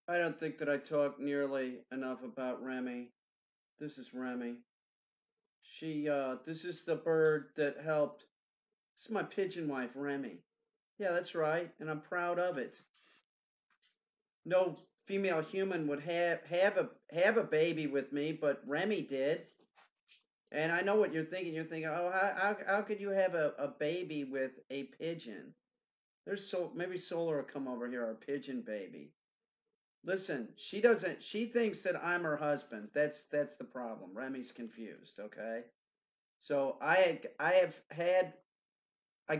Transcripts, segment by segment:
I don't think that I talk nearly enough about Remy. This is Remy. This is the bird that helped. This is my pigeon wife, Remy. Yeah, that's right, and I'm proud of it. No female human would have a baby with me, but Remy did. And I know what you're thinking. You're thinking, oh, how could you have a baby with a pigeon? Maybe Solar will come over here, our pigeon baby. Listen, she doesn't. She thinks that I'm her husband. That's the problem. Remy's confused. Okay, so I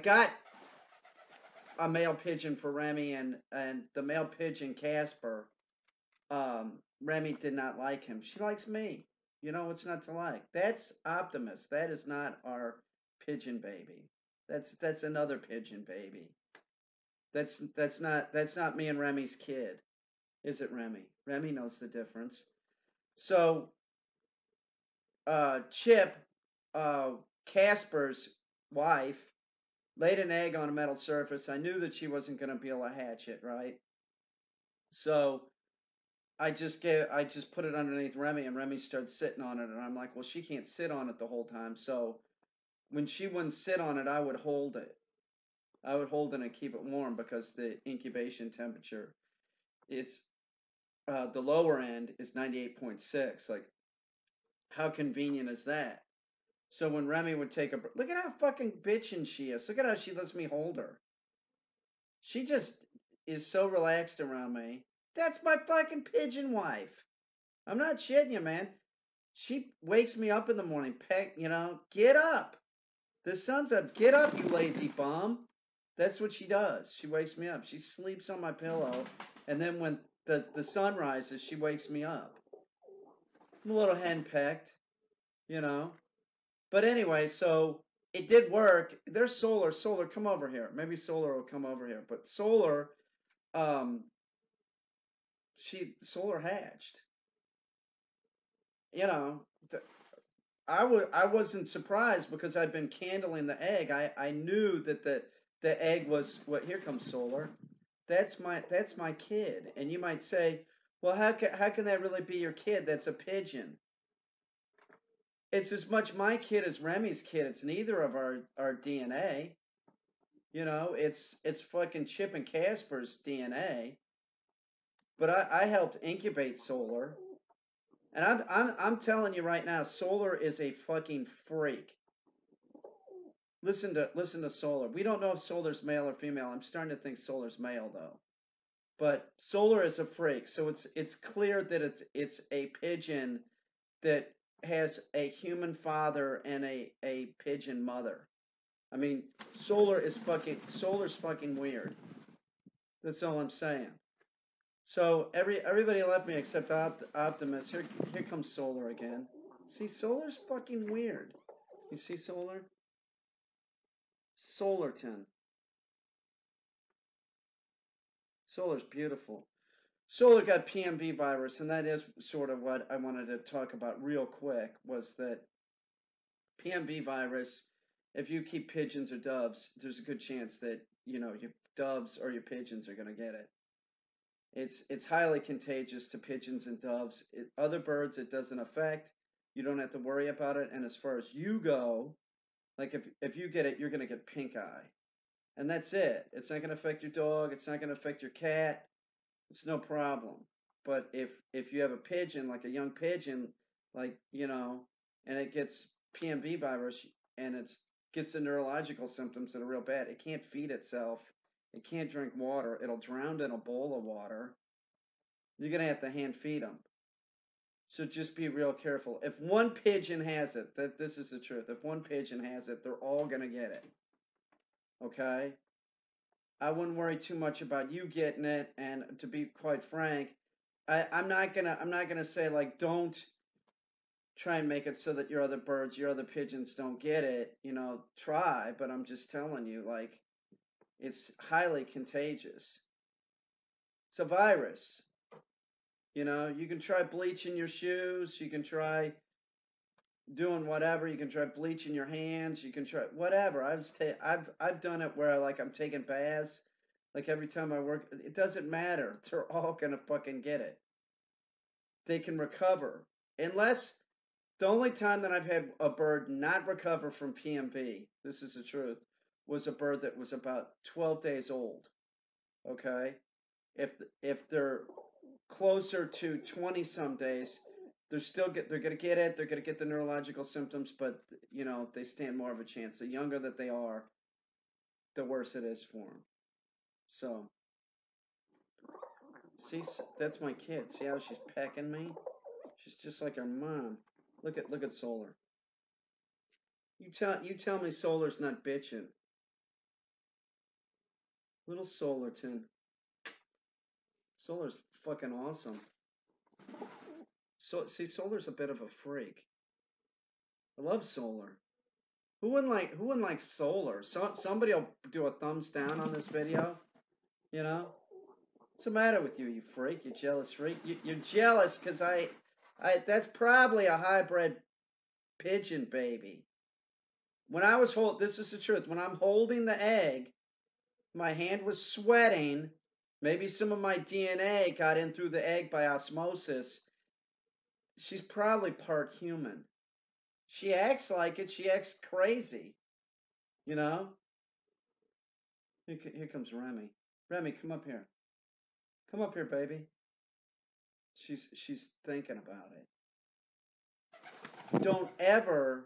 got a male pigeon for Remy, and the male pigeon Casper. Remy did not like him. She likes me. You know what's not to like? That's Optimus. That is not our pigeon baby. That's another pigeon baby. That's not me and Remy's kid, is it, Remy? Remy knows the difference. So Chip, uh, Casper's wife, laid an egg on a metal surface. I knew that she wasn't going to be able to hatch it, right? So I just put it underneath Remy, and Remy started sitting on it, and I'm like, well, she can't sit on it the whole time. So when she wouldn't sit on it, I would hold it. I would hold it and keep it warm because the incubation temperature is the lower end is 98.6. Like, how convenient is that? So when Remy would take a look at how fucking bitchin' she is. Look at how she lets me hold her. She just is so relaxed around me. That's my fucking pigeon wife. I'm not shitting you, man. She wakes me up in the morning. Get up. The sun's up. Get up, you lazy bum. That's what she does. She wakes me up. She sleeps on my pillow, and then when the sun rises, she wakes me up. I'm a little henpecked, you know. But anyway, so it did work. There's Solar. Solar, come over here. Maybe Solar will come over here. But Solar, um, Solar hatched. You know, I wasn't surprised because I'd been candling the egg. I knew that the egg was what. Here comes Solar. That's my kid. And you might say, well, how can that really be your kid? That's a pigeon. It's as much my kid as Remy's kid. It's neither of our DNA. You know, it's fucking Chip and Casper's DNA. But I helped incubate Solar, and I'm telling you right now, Solar is a fucking freak. Listen to Solar. We don't know if Solar's male or female. I'm starting to think Solar's male though. But Solar is a freak, so it's clear that it's a pigeon that has a human father and a pigeon mother. I mean, Solar's fucking weird. That's all I'm saying. So everybody left me except Optimus. Here comes Solar again. See, Solar's fucking weird. You see Solar? Solarton. Solar's beautiful. Solar got PMV virus, and that is sort of what I wanted to talk about real quick. Was that PMV virus? If you keep pigeons or doves, there's a good chance that your doves or your pigeons are going to get it. It's highly contagious to pigeons and doves. Other birds it doesn't affect. You don't have to worry about it. And as far as you go, like if you get it, you're gonna get pink eye, and that's it. It's not gonna affect your dog. It's not gonna affect your cat. It's no problem. But if you have a pigeon, like a young pigeon, like and it gets PMV virus and it gets the neurological symptoms that are real bad. It can't feed itself. It can't drink water. It'll drown in a bowl of water. You're gonna have to hand feed them. So just be real careful. If one pigeon has it, that this is the truth. If one pigeon has it, they're all gonna get it. Okay? I wouldn't worry too much about you getting it. And to be quite frank, I'm not gonna say like don't try and make it so that your other pigeons don't get it. Try, but I'm just telling you, like it's highly contagious. It's a virus. You can try bleaching your shoes. You can try doing whatever. You can try bleaching your hands. You can try whatever. I've done it where I'm taking baths Like every time I work, it doesn't matter. They're all gonna fucking get it. They can recover. Unless the only time that I've had a bird not recover from PMV, this is the truth, was a bird that was about 12 days old. Okay? If they're closer to 20 some days, they're gonna get it, they're gonna get the neurological symptoms, but they stand more of a chance. The younger that they are, the worse it is for them. So, see, that's my kid. See how she's pecking me? She's just like her mom. Look at Solar. You tell me Solar's not bitching. Little Solarton. Solar's fucking awesome. So see, Solar's a bit of a freak. I love Solar. Who wouldn't like Solar? Somebody'll do a thumbs down on this video. What's the matter with you, you freak? You jealous freak? You're jealous because that's probably a hybrid pigeon baby. When I was this is the truth. When I'm holding the egg, my hand was sweating. Maybe some of my DNA got in through the egg by osmosis. She's probably part human. She acts like it. She acts crazy. Here comes Remy. Remy, come up here. Come up here, baby. She's thinking about it. Don't ever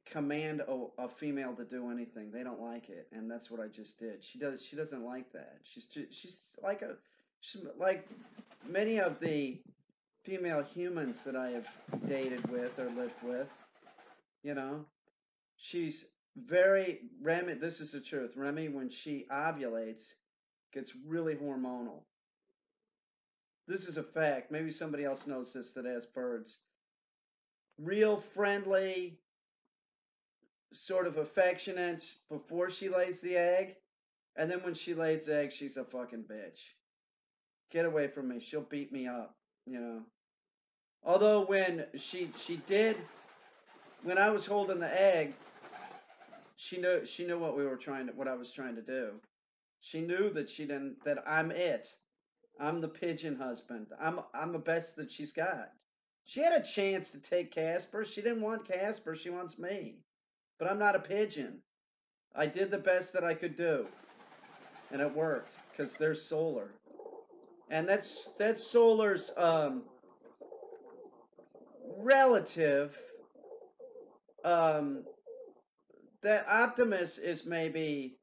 command a female to do anything. They don't like it, and that's what I just did. She doesn't like that. She's like many of the female humans that I have dated with or lived with. She's very Remy. This is the truth. Remy, when she ovulates, gets really hormonal. This is a fact. Maybe somebody else knows this that has birds. Real friendly, sort of affectionate before she lays the egg, and then when she lays the egg, she's a fucking bitch. Get away from me. She'll beat me up, Although when she did, when I was holding the egg, she knew what I was trying to do. She knew that I'm it. I'm the pigeon husband. I'm the best that she's got. She had a chance to take Casper. She didn't want Casper. She wants me. But I'm not a pigeon. I did the best that I could do. And it worked. Because there's Solar. And that's Solar's relative. That Optimus is maybe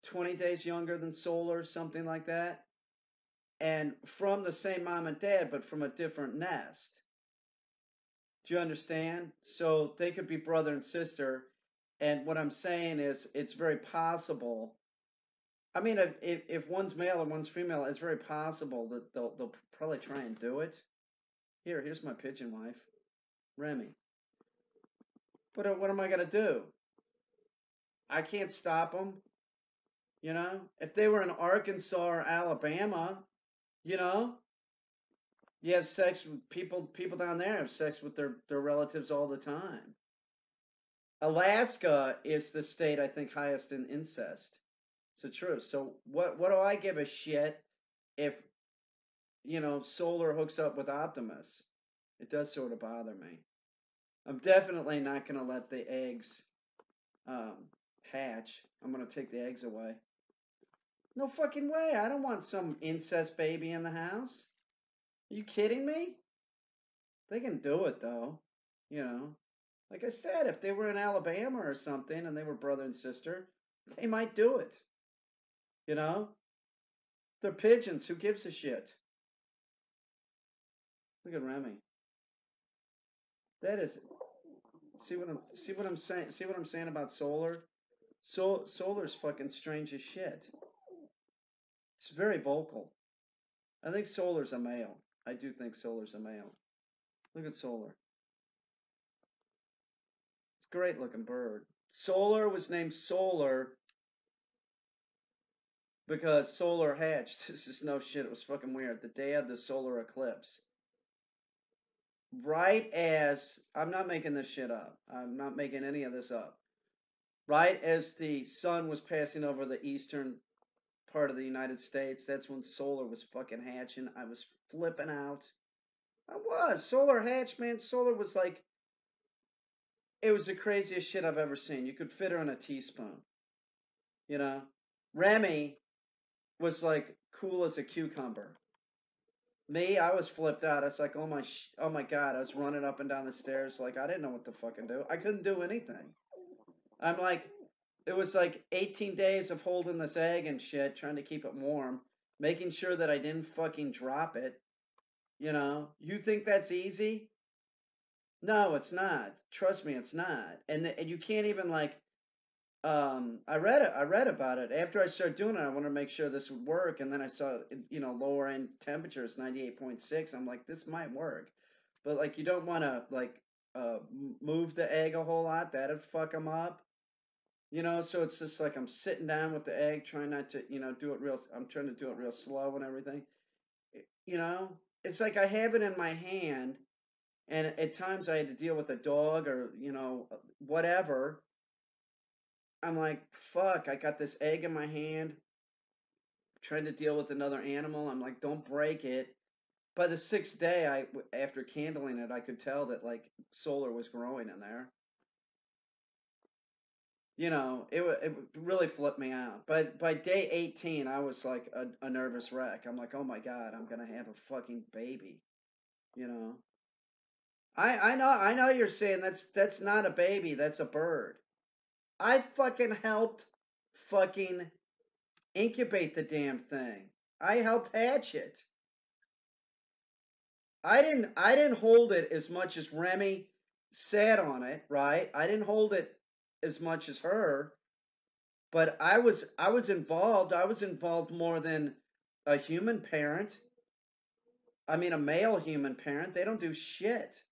20 days younger than Solar, something like that. And from the same mom and dad, but from a different nest. Do you understand? So they could be brother and sister. And what I'm saying is, it's very possible. I mean, if one's male and one's female, it's very possible that they'll probably try and do it. Here's my pigeon wife, Remy. But what am I gonna do? I can't stop them. If they were in Arkansas or Alabama, you have sex with people down there have sex with their relatives all the time. Alaska is the state, I think, highest in incest. It's the truth. So what do I give a shit if, Solar hooks up with Optimus? It does sort of bother me. I'm definitely not going to let the eggs hatch. I'm going to take the eggs away. No fucking way. I don't want some incest baby in the house. Are you kidding me? They can do it, though. Like I said, if they were in Alabama or something and they were brother and sister, they might do it. They're pigeons. Who gives a shit? Look at Remy. That is. See what I'm saying? See what I'm saying about Solar? Solar's fucking strange as shit. It's very vocal. I think Solar's a male. I do think Solar's a male. Look at Solar. It's a great looking bird. Solar was named Solar because Solar hatched. This is no shit. It was fucking weird. The day of the solar eclipse. Right as, I'm not making this shit up. I'm not making any of this up. right as the sun was passing over the eastern part of the United States, that's when Solar was fucking hatching. I was flipping out. I was. Solar hatched, man. Solar was like, it was the craziest shit I've ever seen. You could fit her in a teaspoon, you know? Remy was like cool as a cucumber. Me, I was flipped out. I was like, oh my god! I was running up and down the stairs like I didn't know what to fucking do. I couldn't do anything. I'm like, it was like 18 days of holding this egg and shit, trying to keep it warm, making sure that I didn't fucking drop it. You know, you think that's easy? No, it's not. Trust me, it's not. And you can't even like. I read it. I read about it. After I started doing it, I wanted to make sure this would work, and then I saw, lower end temperatures, 98.6. I'm like, this might work, but like, you don't want to like move the egg a whole lot. That'd fuck them up. So it's just like I'm sitting down with the egg, trying not to, do it real. I'm trying to do it real slow and everything. You know, it's like I have it in my hand, and at times I had to deal with a dog or whatever. I'm like, fuck, I got this egg in my hand, trying to deal with another animal. I'm like, don't break it. By the sixth day, after candling it, I could tell that like Solar was growing in there. It really flipped me out. But by day 18, I was like a nervous wreck. I'm like, oh my god, I'm gonna have a fucking baby. You know. I know you're saying that's not a baby, that's a bird. I fucking helped fucking incubate the damn thing. I helped hatch it. I didn't hold it as much as Remy sat on it, right? I didn't hold it as much as her, but I was involved. I was involved more than a human parent. I mean, a male human parent. They don't do shit.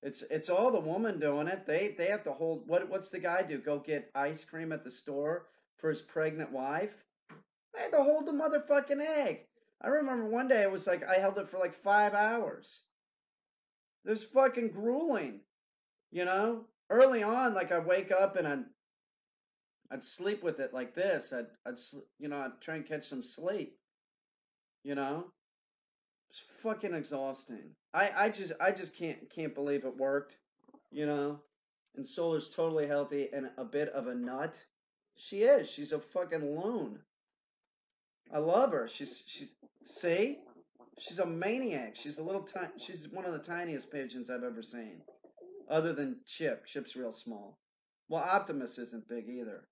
It's all the woman doing it. They have to hold. What's the guy do? Go get ice cream at the store for his pregnant wife? I had to hold the motherfucking egg. I remember one day it was like I held it for like 5 hours. It was fucking grueling, you know. Early on, like I'd wake up and I'd sleep with it like this. I'd try and catch some sleep, you know. It's fucking exhausting. I just can't believe it worked, you know. And Solar's totally healthy and a bit of a nut. She is. She's a fucking loon. I love her. She's see? She's a maniac. She's one of the tiniest pigeons I've ever seen. Other than Chip. Chip's real small. Well, Optimus isn't big either.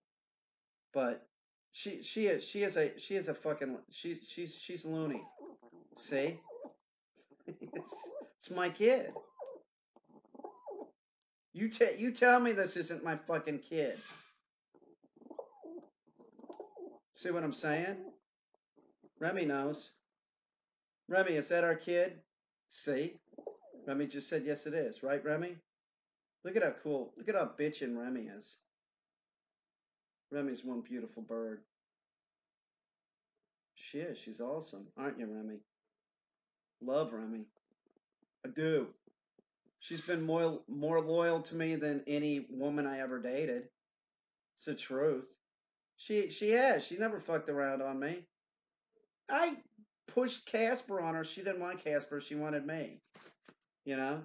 But she is a fucking she's loony. See? it's, it's my kid. You tell me this isn't my fucking kid. See what I'm saying? Remy knows. Remy, is that our kid? See? Remy just said yes it is, right, Remy? Look at how bitchin' Remy is. Remy's one beautiful bird. She is, she's awesome, aren't you, Remy? Love Remy. I do. She's been more loyal to me than any woman I ever dated. It's the truth. She has. She never fucked around on me. I pushed Casper on her. She didn't want Casper. She wanted me. You know?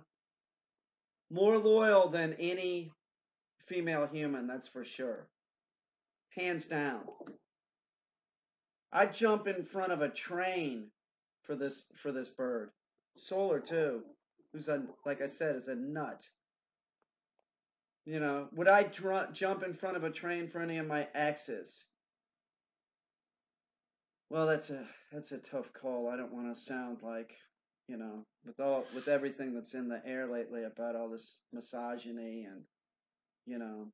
More loyal than any female human, that's for sure. Hands down. I'd jump in front of a train for this bird. Solar too. Who's like I said, is a nut. Would I jump in front of a train for any of my exes? Well, that's a tough call. I don't want to sound like, with everything that's in the air lately about all this misogyny and, you know,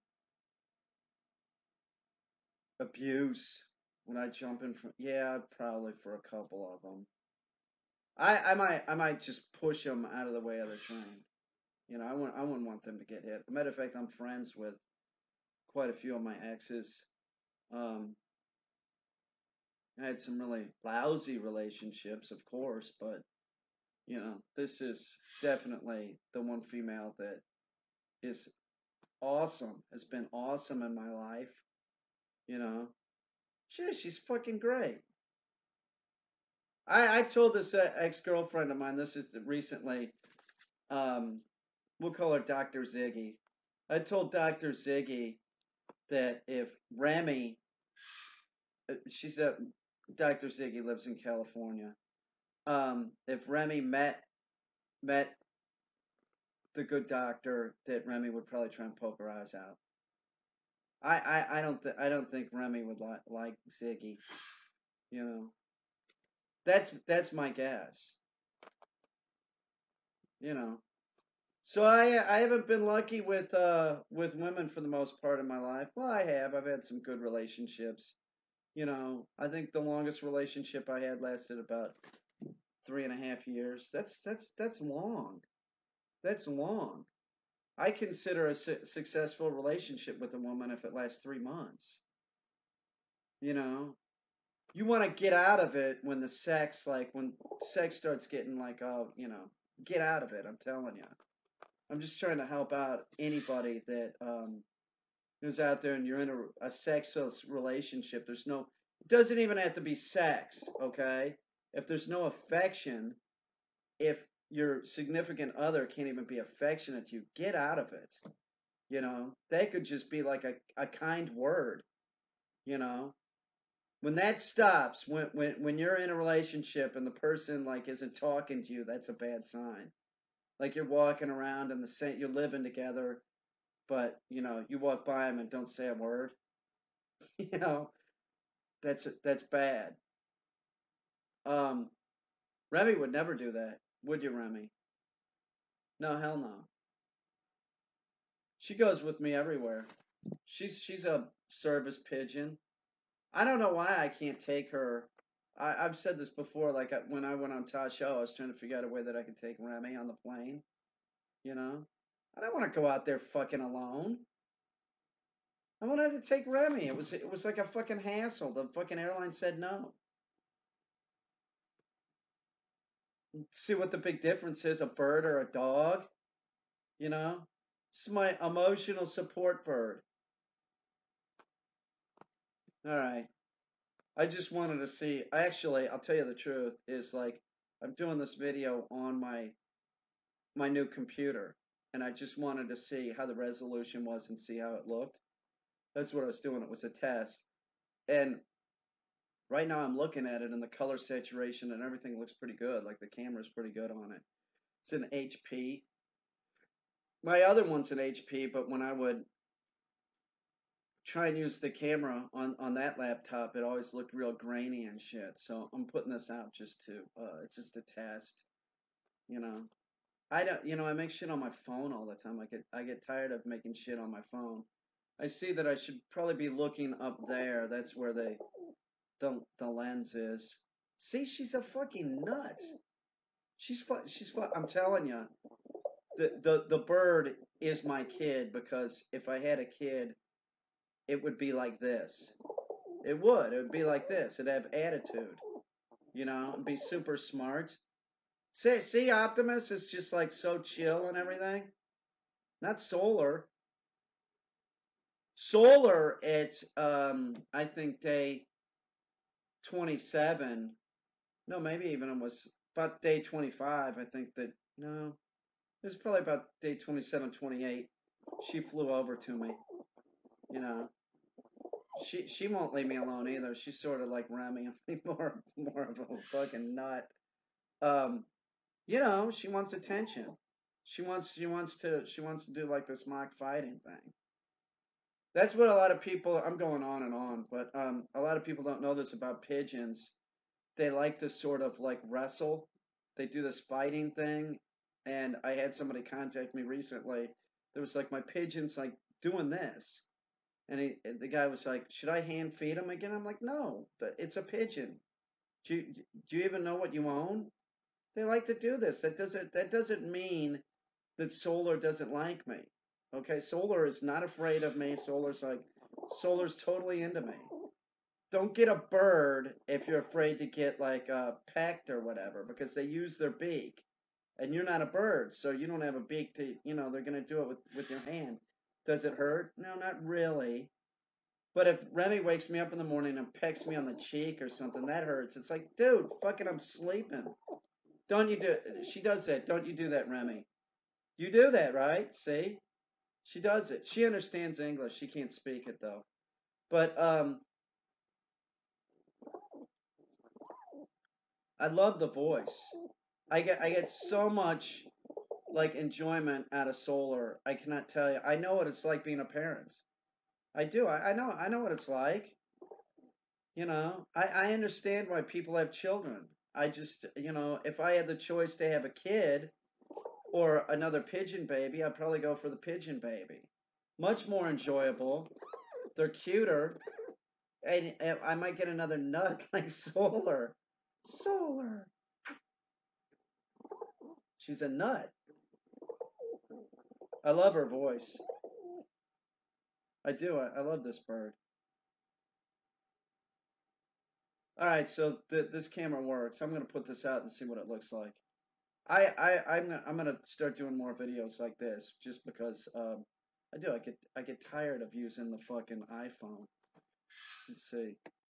abuse. Would I jump in front? Yeah, probably for a couple of them. I might just push them out of the way of the train. I wouldn't want them to get hit. As a matter of fact, I'm friends with quite a few of my exes. Um, I had some really lousy relationships, of course, but this is definitely the one female that is awesome, has been awesome in my life. You know, she's fucking great. I told this ex girlfriend of mine. This is recently. Um, we'll call her Dr. Ziggy. I told Dr. Ziggy that if Remy, she's a Dr. Ziggy lives in California. If Remy met the good doctor, that Remy would probably try and poke her eyes out. I don't think Remy would like Ziggy. You know, that's my guess. You know, so I haven't been lucky with women for the most part of my life. Well, I have. I've had some good relationships. You know, I think the longest relationship I had lasted about 3.5 years. That's long. That's long. I consider a successful relationship with a woman if it lasts 3 months. You know, you want to get out of it when when sex starts getting like, oh, get out of it. I'm telling you. I'm just trying to help out anybody that who's out there and you're in a sexless relationship. It doesn't even have to be sex, okay? If there's no affection, if your significant other can't even be affectionate to you, get out of it. That could just be like a kind word, you know? When that stops, when you're in a relationship and the person like isn't talking to you, that's a bad sign. Like you're walking around and you're living together, but you walk by them and don't say a word. you know, that's bad. Um, Remy would never do that, would you, Remy? No, hell no. She goes with me everywhere. She's a service pigeon. I don't know why I can't take her. I've said this before. Like when I went on Tosh show, I was trying to figure out a way that I could take Remy on the plane. You know, I don't want to go out there fucking alone. I wanted to take Remy. It was like a fucking hassle. The fucking airline said no. See what the big difference is, a bird or a dog? You know? It's my emotional support bird. All right. I just wanted to see. Actually, I'll tell you the truth, is like I'm doing this video on my new computer, and I just wanted to see how the resolution was and see how it looked. That's what I was doing. It was a test. And right now I'm looking at it and the color saturation and everything looks pretty good. Like the camera's pretty good on it. It's an HP. My other one's an HP, but when I would try and use the camera on that laptop, it always looked real grainy and shit. So I'm putting this out just to it's just a test, you know. I don't, I make shit on my phone all the time. I get tired of making shit on my phone. I see that I should probably be looking up there. That's where the lens is. See, she's a fucking nut. I'm telling you, the bird is my kid, because if I had a kid, it would be like this. It would. It would be like this. It'd have attitude, and be super smart. See, Optimus is just like so chill and everything. Not Solar. Solar at I think day 27. No, maybe even it was about day 25. I think that no, it was probably about day 27, 28. She flew over to me. You know, she won't leave me alone either. She's sort of like Remy, more of a fucking nut. Um, she wants attention. She wants to do like this mock fighting thing. That's what a lot of people. I'm going on and on, but a lot of people don't know this about pigeons. They like to sort of like wrestle. They do this fighting thing, and I had somebody contact me recently. There was like my pigeon's like doing this, and the guy was like, "Should I hand feed him again?" I'm like, "No, it's a pigeon. Do you even know what you own?" They like to do this. That doesn't mean that Solar doesn't like me. Okay, Solar is not afraid of me. Solar's totally into me. Don't get a bird if you're afraid to get like pecked or whatever, because they use their beak, and you're not a bird, so you don't have a beak to. They're gonna do it with your hand. Does it hurt? No, not really. But if Remy wakes me up in the morning and pecks me on the cheek or something, that hurts. It's like, dude, fucking, I'm sleeping. Don't you do? She does that. Don't you do that, Remy? You do that, right? See, she does it. She understands English. She can't speak it though. But I love the voice. I get so much like enjoyment out of Solar. I cannot tell you. I know what it's like being a parent. I do. I know what it's like. I understand why people have children. I just, if I had the choice to have a kid or another pigeon baby, I'd probably go for the pigeon baby. Much more enjoyable. They're cuter. And I might get another nut like Solar. Solar. She's a nut. I love her voice. I do. I love this bird. All right, so this camera works. I'm gonna put this out and see what it looks like. I'm gonna start doing more videos like this just because I get tired of using the fucking iPhone. Let's see.